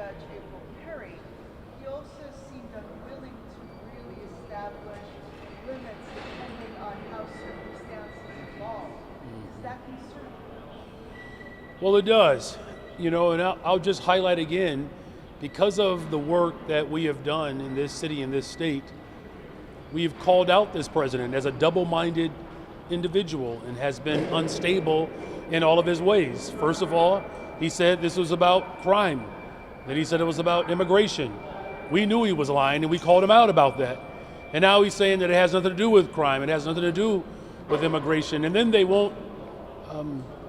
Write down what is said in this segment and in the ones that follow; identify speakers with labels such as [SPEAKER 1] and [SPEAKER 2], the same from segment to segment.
[SPEAKER 1] Judge April Perry, he also seemed unwilling to really establish limits depending on how circumstances evolve. Does that concern you?
[SPEAKER 2] Well, it does. And I'll just highlight again, because of the work that we have done in this city, in this state, we've called out this president as a double-minded individual and has been unstable in all of his ways. First of all, he said this was about crime. Then he said it was about immigration. We knew he was lying and we called him out about that. And now he's saying that it has nothing to do with crime, it has nothing to do with immigration. And then they won't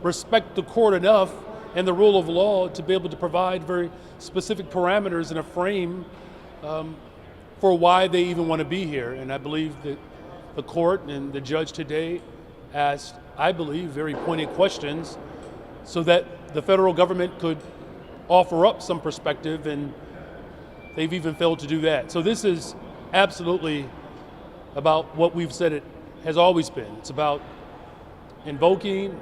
[SPEAKER 2] respect the court enough and the rule of law to be able to provide very specific parameters and a frame for why they even want to be here. And I believe that the court and the judge today asked, I believe, very pointed questions so that the federal government could offer up some perspective, and they've even failed to do that. So this is absolutely about what we've said it has always been. It's about invoking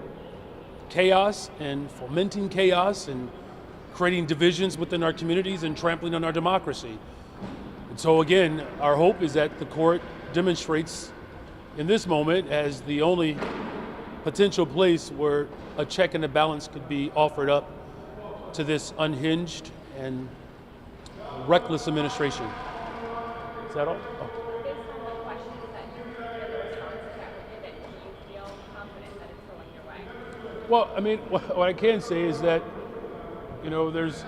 [SPEAKER 2] chaos and fomenting chaos and creating divisions within our communities and trampling on our democracy. And so again, our hope is that the court demonstrates in this moment as the only potential place where a check and a balance could be offered up to this unhinged and reckless administration. Is that all? Oh.
[SPEAKER 3] Based on the questions that you heard and the responses that were given, do you feel confident that it's going your way?
[SPEAKER 2] Well, I mean, what I can say is that, there's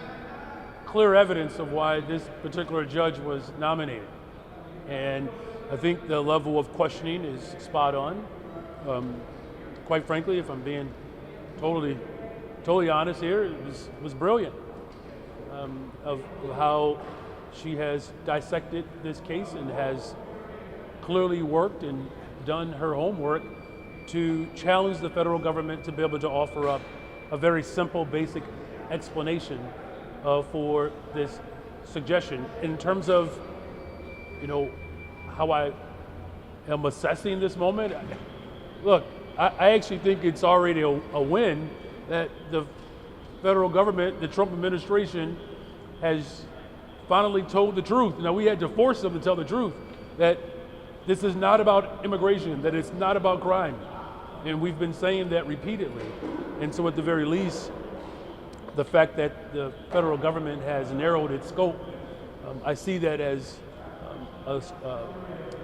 [SPEAKER 2] clear evidence of why this particular judge was nominated. And I think the level of questioning is spot on. Quite frankly, if I'm being totally honest here, it was brilliant of how she has dissected this case and has clearly worked and done her homework to challenge the federal government to be able to offer up a very simple, basic explanation for this suggestion. In terms of, how I am assessing this moment, look, I actually think it's already a win that the federal government, the Trump administration, has finally told the truth. Now, we had to force them to tell the truth, that this is not about immigration, that it's not about crime. And we've been saying that repeatedly. And so at the very least, the fact that the federal government has narrowed its scope, I see that as a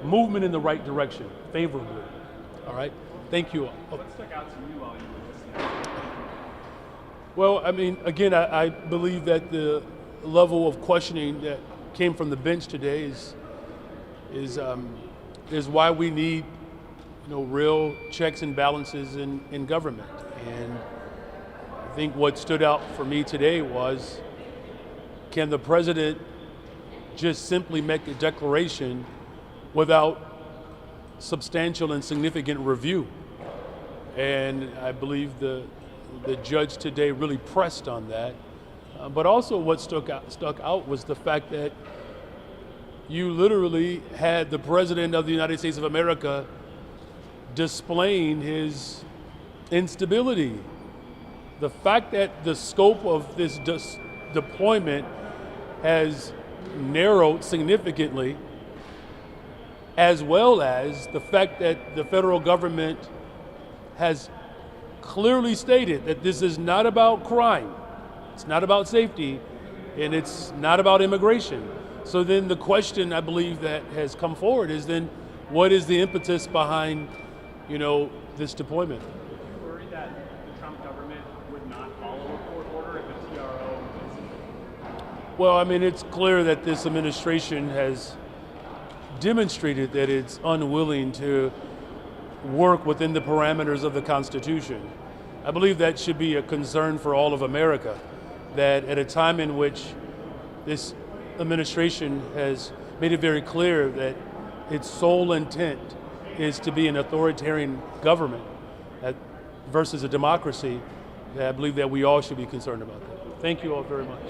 [SPEAKER 2] movement in the right direction, favorably. All right, thank you.
[SPEAKER 4] What stuck out to you while you were listening?
[SPEAKER 2] Well, I mean, again, I believe that the level of questioning that came from the bench today is why we need, real checks and balances in government. And I think what stood out for me today was, can the president just simply make a declaration without substantial and significant review? And I believe the judge today really pressed on that. But also what stuck out was the fact that you literally had the President of the United States of America displaying his instability. The fact that the scope of this deployment has narrowed significantly, as well as the fact that the federal government has clearly stated that this is not about crime, it's not about safety, and it's not about immigration. So then the question I believe that has come forward is then, what is the impetus behind, this deployment?
[SPEAKER 4] Are you worried that the Trump government would not follow a court order if a TRO is?
[SPEAKER 2] Well, I mean, it's clear that this administration has demonstrated that it's unwilling to work within the parameters of the Constitution. I believe that should be a concern for all of America, that at a time in which this administration has made it very clear that its sole intent is to be an authoritarian government versus a democracy, that I believe that we all should be concerned about that. Thank you all very much.